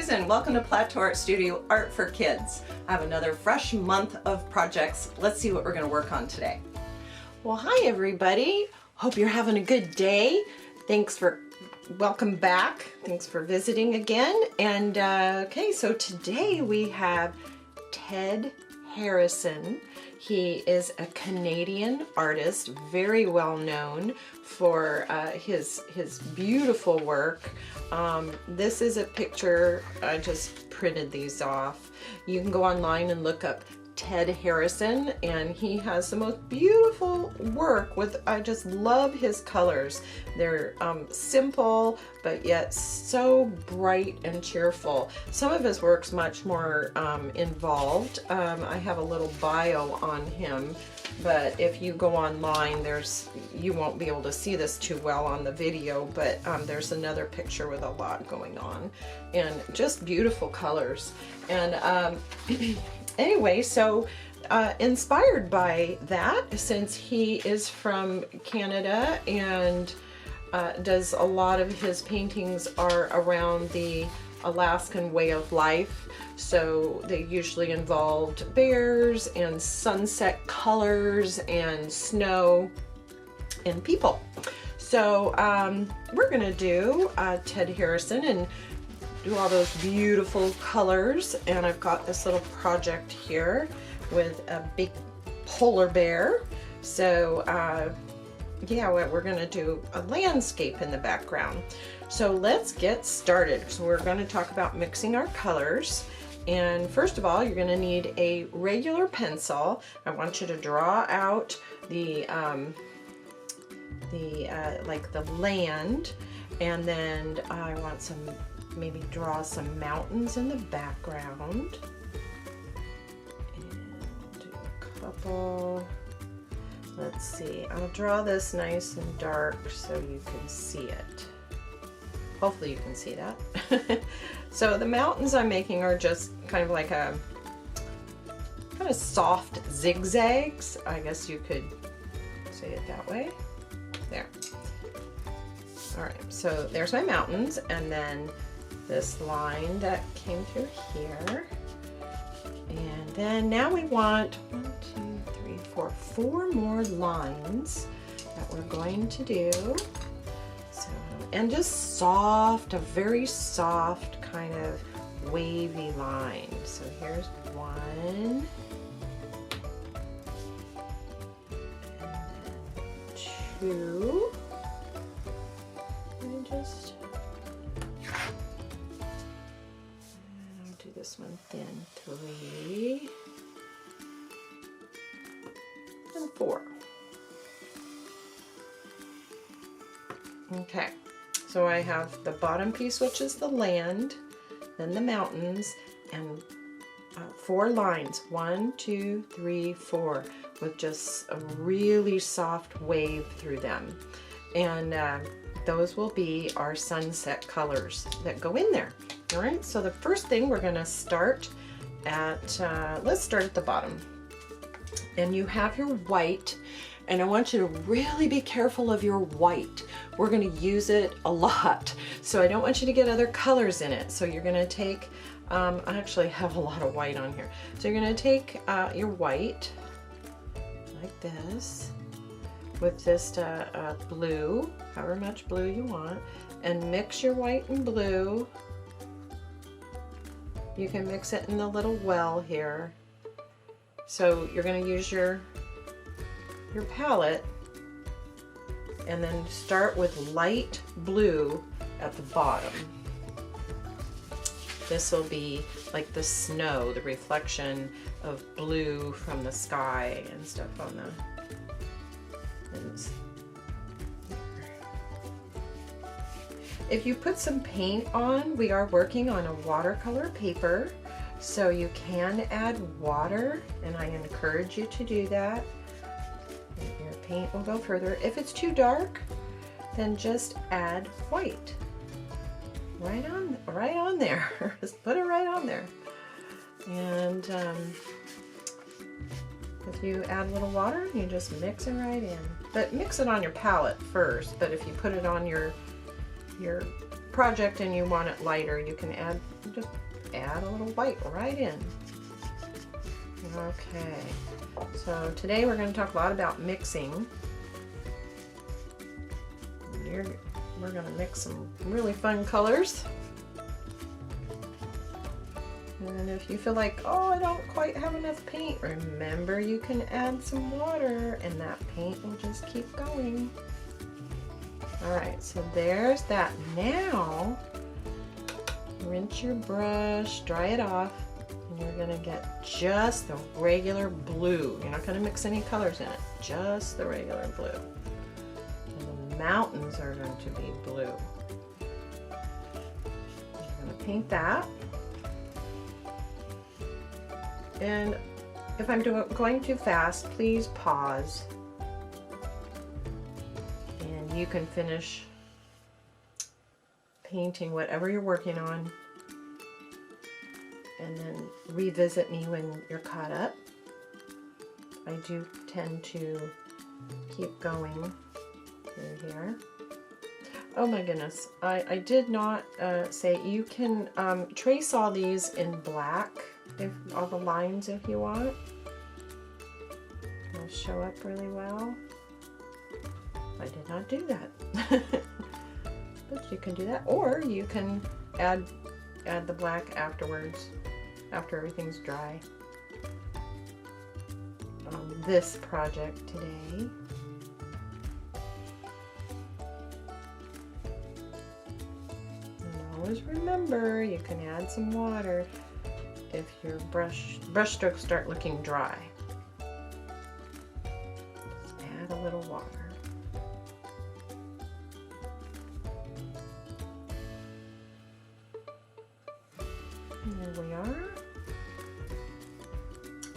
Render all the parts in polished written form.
Susan. Welcome to Plateau Art Studio Art for Kids. I have another fresh month of projects. Let's see what we're going to work on today. Well, hi everybody. Hope you're having a good day. Welcome back. Thanks for visiting again. And okay, so today we have Ted Harrison. He is a Canadian artist, very well known for his beautiful work. This is a picture, I just printed these off. You can go online and look up Ted Harrison, and he has the most beautiful work with, I just love his colors. They're simple, but yet so bright and cheerful. Some of his work's much more involved. I have a little bio on him, but if you go online, you won't be able to see this too well on the video, but there's another picture with a lot going on, and just beautiful colors. And anyway, so inspired by that, since he is from Canada and does a lot of his paintings are around the Alaskan way of life. So they usually involved bears and sunset colors and snow and people. So we're gonna do Ted Harrison and do all those beautiful colors. And I've got this little project here with a big polar bear. So yeah, we're gonna do a landscape in the background. So let's get started. So we're gonna talk about mixing our colors. And first of all, you're gonna need a regular pencil. I want you to draw out like the land, and then I want maybe draw some mountains in the background, and do a couple. Let's see, I'll draw this nice and dark so you can see it. Hopefully you can see that. So the mountains I'm making are just kind of like a kind of soft zigzags. I guess you could say it that way. There. All right, so there's my mountains, and then this line that came through here. And then now we want 4 more lines that we're going to do. So, and just soft, a very soft kind of wavy line. So here's 1, and then 2, and just, and I'll do this one thin, 3, and 4. Okay, so I have the bottom piece, which is the land, then the mountains, and 4 lines, 1, 2, 3, 4, with just a really soft wave through them. And those will be our sunset colors that go in there. All right, so the first thing we're gonna start at, let's start at the bottom. And you have your white, and I want you to really be careful of your white. We're going to use it a lot, so I don't want you to get other colors in it. So you're going to take, I actually have a lot of white on here. So you're going to take your white, like this, with just blue, however much blue you want, and mix your white and blue. You can mix it in the little well here. So you're going to use your palette, and then start with light blue at the bottom. This will be like the snow, the reflection of blue from the sky and stuff on the. If you put some paint on, we are working on a watercolor paper, so you can add water, and I encourage you to do that. Your paint will go further. If it's too dark, then just add white. Right on there. Just put it right on there. And if you add a little water, you just mix it right in. But mix it on your palette first. But if you put it on your your project and you want it lighter, you can just add a little white right in. Okay, so today we're going to talk a lot about mixing. We're going to mix some really fun colors. And if you feel like, oh, I don't quite have enough paint, remember you can add some water and that paint will just keep going. Alright, so there's that. Now, rinse your brush, dry it off, and you're going to get just the regular blue. You're not going to mix any colors in it, just the regular blue. And the mountains are going to be blue. I'm going to paint that. And if I'm going too fast, please pause. And you can finish painting whatever you're working on. And then revisit me when you're caught up. I do tend to keep going through here. Oh my goodness, I did not say you can trace all these in black, if all the lines if you want. It'll show up really well. I did not do that. But you can do that, or you can add the black afterwards, after everything's dry. On this project today. Always remember, you can add some water if your brush strokes start looking dry. Just add a little water. And there we are.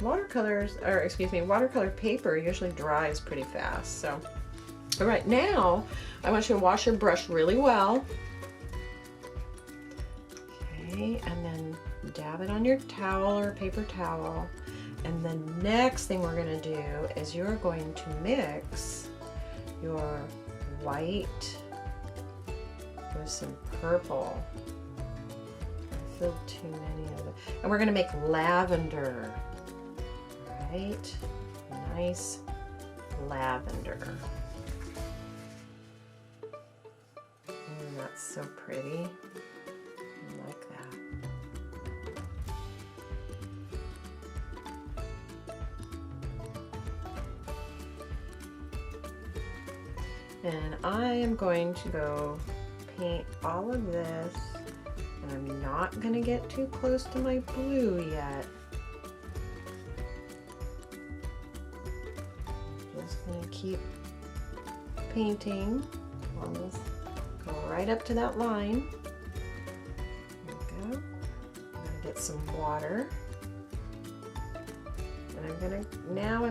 Watercolor paper usually dries pretty fast. So, all right, now I want you to wash your brush really well. And then dab it on your towel or paper towel. And the next thing we're going to do is you're going to mix your white with some purple. I filled too many of it. And we're going to make lavender. Right? Nice lavender. That's so pretty. Like that. And I am going to go paint all of this, and I'm not going to get too close to my blue yet. I'm just going to keep painting on this. Go right up to that line. Get some water, and I'm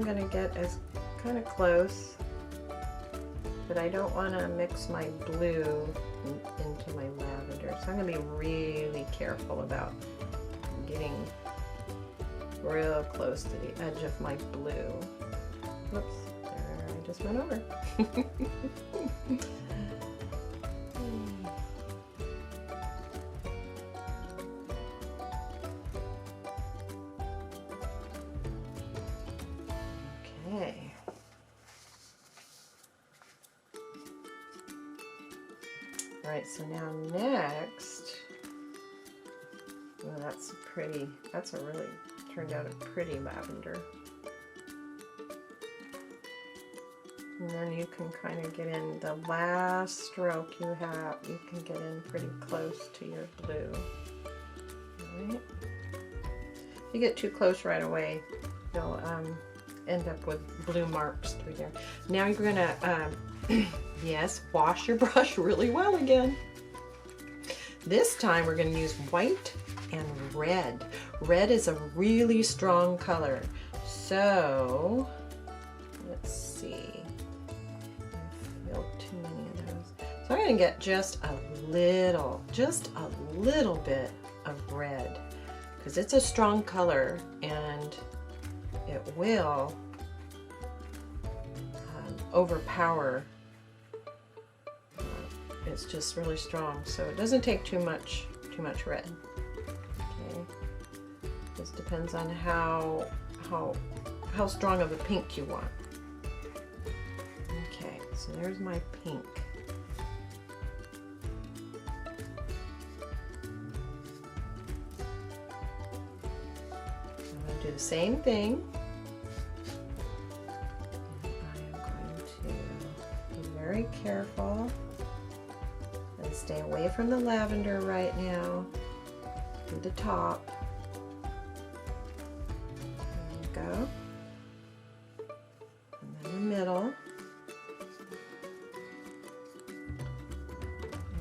gonna get as kind of close, but I don't want to mix my blue into my lavender, so I'm gonna be really careful about getting real close to the edge of my blue. Whoops, there I just went over. Okay. All right, so now next, well, that's really turned out a pretty lavender. And then you can kind of get in the last stroke you have, you can get in pretty close to your blue. All right. If you get too close right away, you'll end up with blue marks through there. Now you're gonna, yes, wash your brush really well again. This time we're gonna use white and red. Red is a really strong color. So, let's see. I filled too many of those. So I'm gonna get just a little bit of red, because it's a strong color and it will overpower is just really strong, so it doesn't take too much red. Okay, just depends on how strong of a pink you want. Okay, so there's my pink. I'm going to do the same thing. Very careful and stay away from the lavender right now. Do the top. There you go. And then the middle.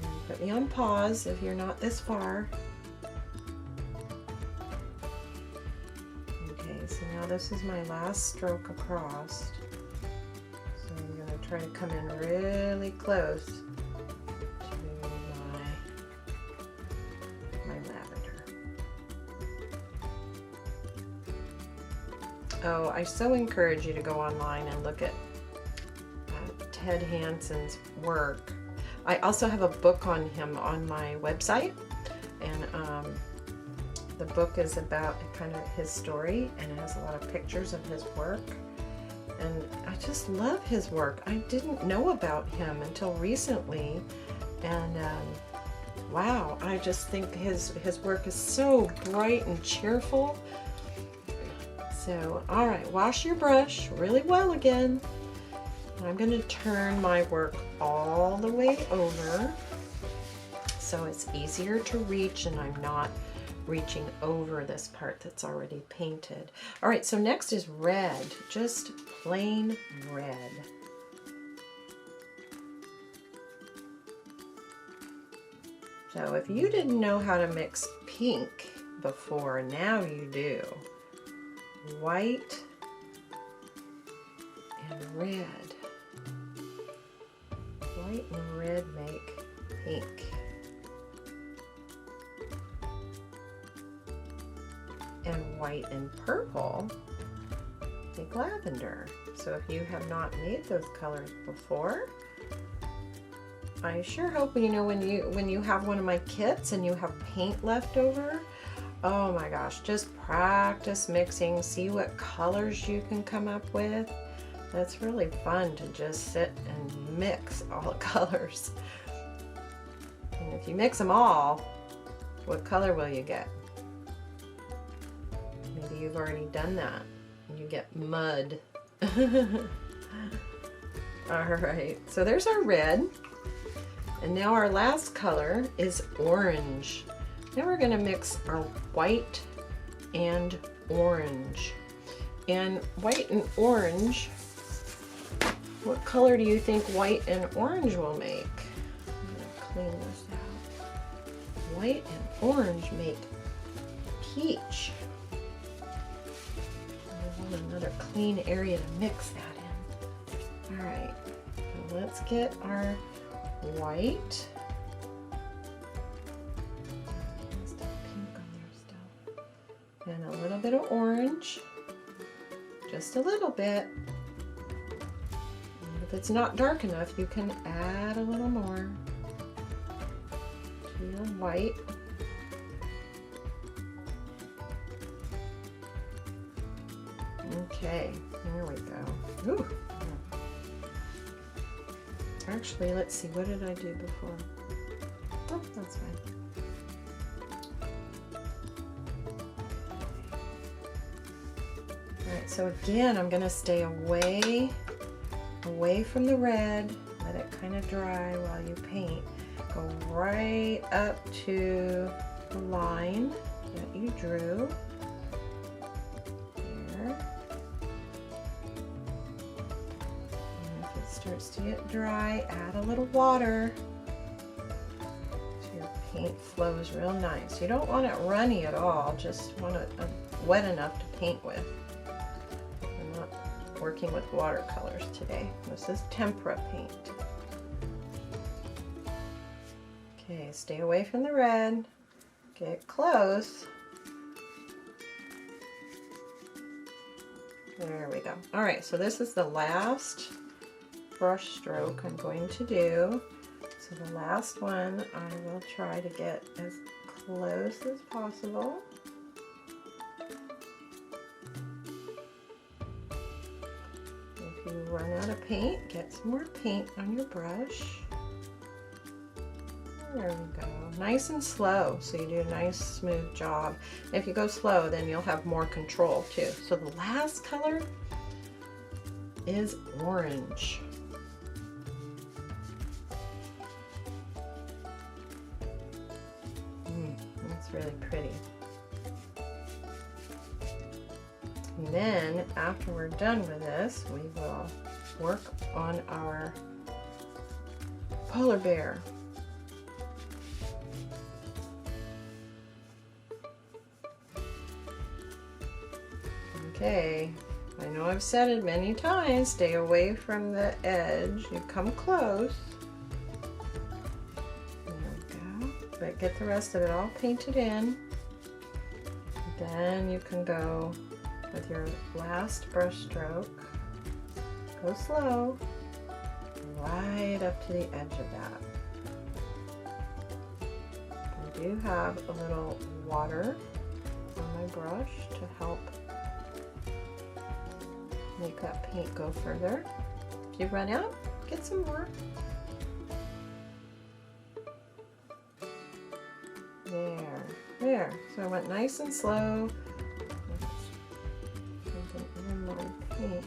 And put me on pause if you're not this far. Okay, so now this is my last stroke across. Try to come in really close to my lavender. Oh, I so encourage you to go online and look at Ted Hanson's work. I also have a book on him on my website, and the book is about kind of his story, and it has a lot of pictures of his work. And I just love his work. I didn't know about him until recently, and wow, I just think his work is so bright and cheerful. So, all right, wash your brush really well again. I'm going to turn my work all the way over so it's easier to reach and I'm not reaching over this part that's already painted. All right, so next is red, just plain red. So if you didn't know how to mix pink before, now you do. White and red. White and red make pink. And white and purple make lavender. So if you have not made those colors before, I sure hope, you know, when you have one of my kits and you have paint left over, oh my gosh, just practice mixing, see what colors you can come up with. That's really fun to just sit and mix all the colors. And if you mix them all, what color will you get? Maybe you've already done that and you get mud. All right, so there's our red. And now our last color is orange. Now we're gonna mix our white and orange. And white and orange, what color do you think white and orange will make? I'm gonna clean this out. White and orange make peach. Another clean area to mix that in. All right, so let's get our white. There's still pink on there still. And a little bit of orange, just a little bit. And if it's not dark enough, you can add a little more to your white. Okay, there we go. Ooh. Actually, let's see, what did I do before? Oh, that's fine. Alright, so again, I'm going to stay away from the red. Let it kind of dry while you paint. Go right up to the line that you drew. Starts to get dry, add a little water so your paint flows real nice. You don't want it runny at all, just want it wet enough to paint with. I'm not working with watercolors today. This is tempera paint. Okay, stay away from the red. Get close. There we go. All right, so this is the last brush stroke I'm going to do. So the last one, I will try to get as close as possible. If you run out of paint, get some more paint on your brush. There we go. Nice and slow, so you do a nice smooth job. If you go slow, then you'll have more control too. So the last color is orange. That's really pretty. And then after we're done with this, we will work on our polar bear. Okay, I know I've said it many times, stay away from the edge. You come close. There we go. But get the rest of it all painted in. Then you can go with your last brush stroke. Go slow, right up to the edge of that. I do have a little water on my brush to help make that paint go further. If you run out, get some more. There. So I went nice and slow. Even more paint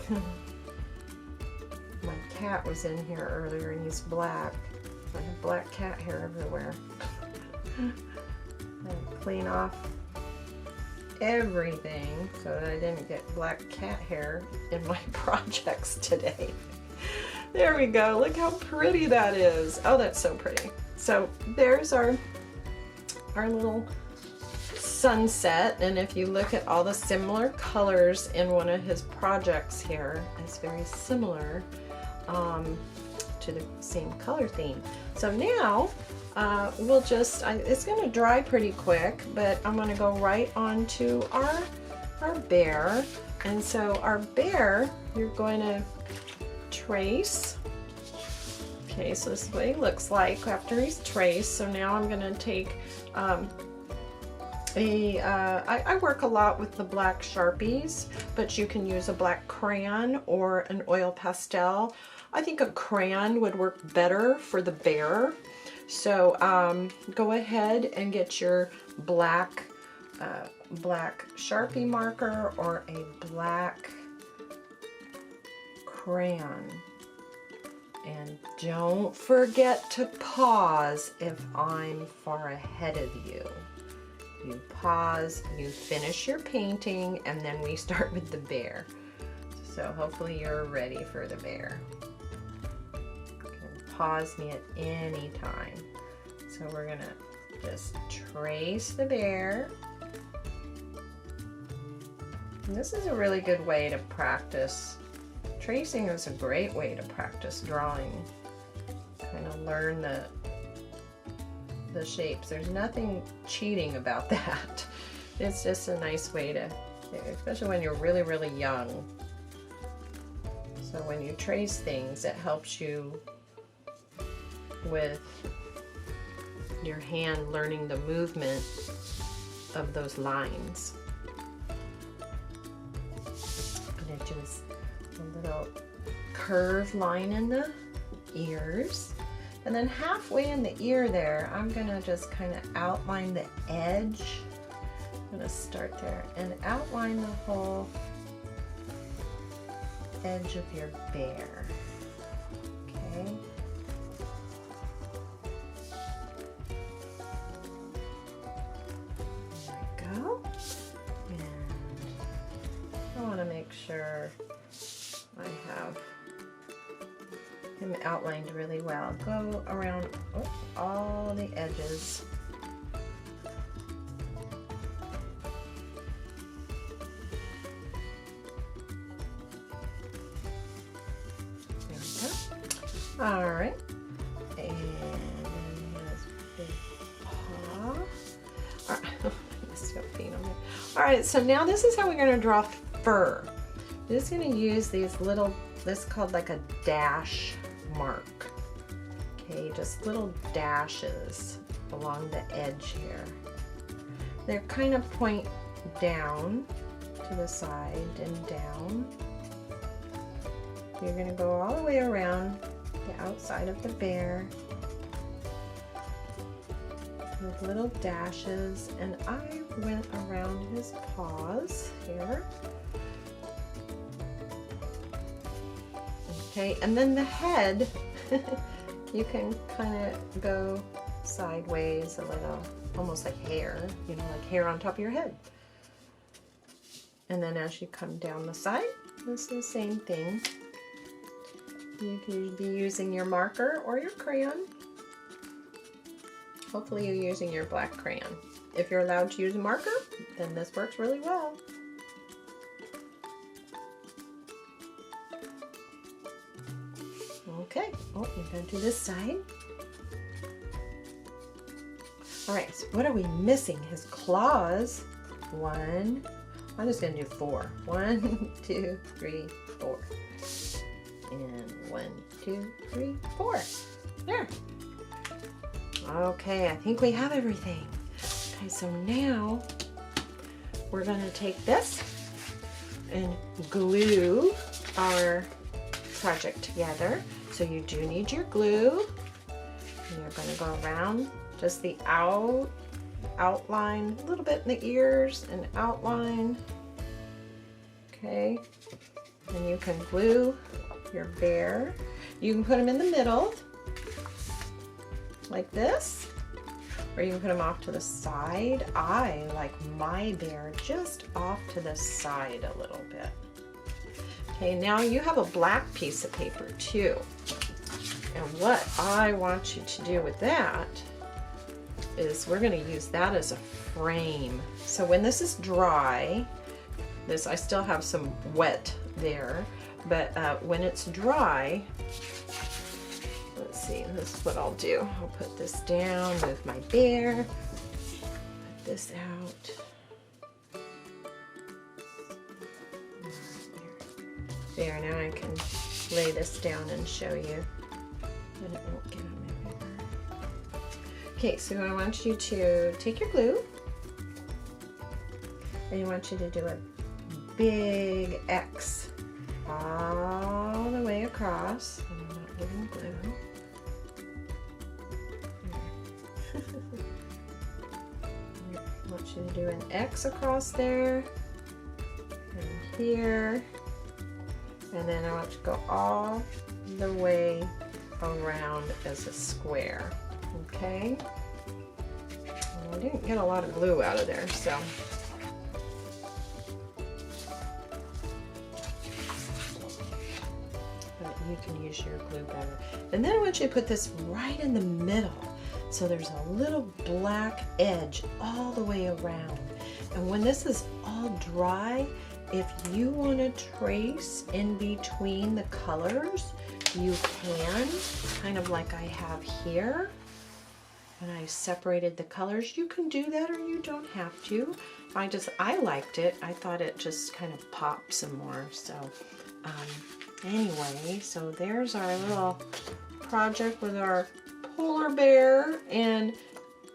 there. My cat was in here earlier and he's black. I have black cat hair everywhere. I clean off everything so that I didn't get black cat hair in my projects today. There we go. Look how pretty that is. Oh, that's so pretty. So there's our little sunset, and if you look at all the similar colors in one of his projects here, it's very similar to the same color theme. So now we'll just, it's going to dry pretty quick, but I'm going to go right on to our bear. And so our bear, you're going to trace. Okay, so this is what he looks like after he's traced. So now I'm going to take I work a lot with the black Sharpies, but you can use a black crayon or an oil pastel. I think a crayon would work better for the bear. So go ahead and get your black Sharpie marker or a black crayon. And don't forget to pause if I'm far ahead of you. You pause, you finish your painting, and then we start with the bear. So hopefully you're ready for the bear. You can pause me at any time. So we're gonna just trace the bear. And this is a really good way to practice. Tracing is a great way to practice drawing. Kind of learn the shapes. There's nothing cheating about that. It's just a nice way to, especially when you're really, really young. So when you trace things, it helps you with your hand learning the movement of those lines. And it just a little curved line in the ears. And then halfway in the ear there, I'm gonna just kind of outline the edge. I'm gonna start there and outline the whole edge of your bear. Okay. There we go. And I want to make sure I have him outlined really well. Go around all the edges. There we go. All right. And his big paw. All right. All right, so now this is how we're going to draw fur. I'm just going to use these little, this is called like a dash mark. Okay, just little dashes along the edge here. They're kind of point down to the side and down. You're going to go all the way around the outside of the bear with little dashes, and I went around his paws here. Okay, and then the head, you can kind of go sideways a little, almost like hair, you know, like hair on top of your head. And then as you come down the side, it's the same thing. You could be using your marker or your crayon. Hopefully you're using your black crayon. If you're allowed to use a marker, then this works really well. Okay, oh, you're going to do this side. All right, so what are we missing? His claws. One, I'm just going to do 4. 1, 2, 3, 4. And 1, 2, 3, 4. There. Okay, I think we have everything. Okay, so now we're going to take this and glue our project together. So you do need your glue. And you're going to go around just the outline, a little bit in the ears and outline. Okay, and you can glue your bear. You can put them in the middle, like this, or you can put them off to the side. I like my bear just off to the side a little bit. Okay, now you have a black piece of paper too. And what I want you to do with that is we're going to use that as a frame. So when this is dry, I still have some wet there, but when it's dry, let's see, this is what I'll do. I'll put this down, move my bear, put this out. There, now I can lay this down and show you, but it won't get on my paper. Okay, so I want you to take your glue, and I want you to do a big X all the way across. And I'm not giving glue. I want you to do an X across there and here, and then I want you to go all the way around as a square. Okay? Well, I didn't get a lot of glue out of there, so you can use your glue better. And then I want you to put this right in the middle. So there's a little black edge all the way around. And when this is all dry, if you want to trace in between the colors, you can, kind of like I have here. And I separated the colors. You can do that or you don't have to. I liked it. I thought it just kind of popped some more. So anyway, so there's our little project with our polar bear and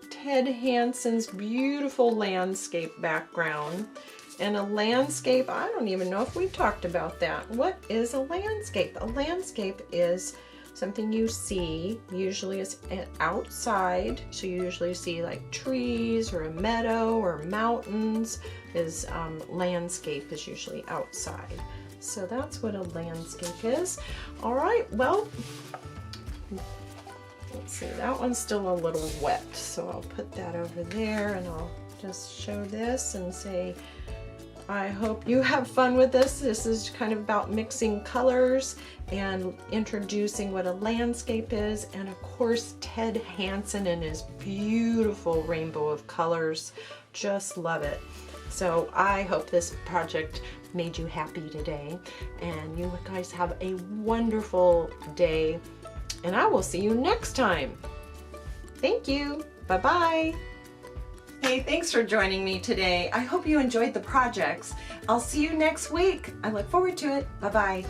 Ted Hanson's beautiful landscape background. And a landscape, I don't even know if we've talked about that. What is a landscape? A landscape is something you see, usually it's outside, so you usually see like trees or a meadow or mountains. Landscape is usually outside. So that's what a landscape is. All right, well, let's see, that one's still a little wet, so I'll put that over there and I'll just show this and say, I hope you have fun with this. This is kind of about mixing colors and introducing what a landscape is, and of course Ted Hanson and his beautiful rainbow of colors. Just love it. So I hope this project made you happy today, and you guys have a wonderful day, and I will see you next time. Thank you. Bye-bye. Hey, thanks for joining me today. I hope you enjoyed the projects. I'll see you next week. I look forward to it. Bye-bye.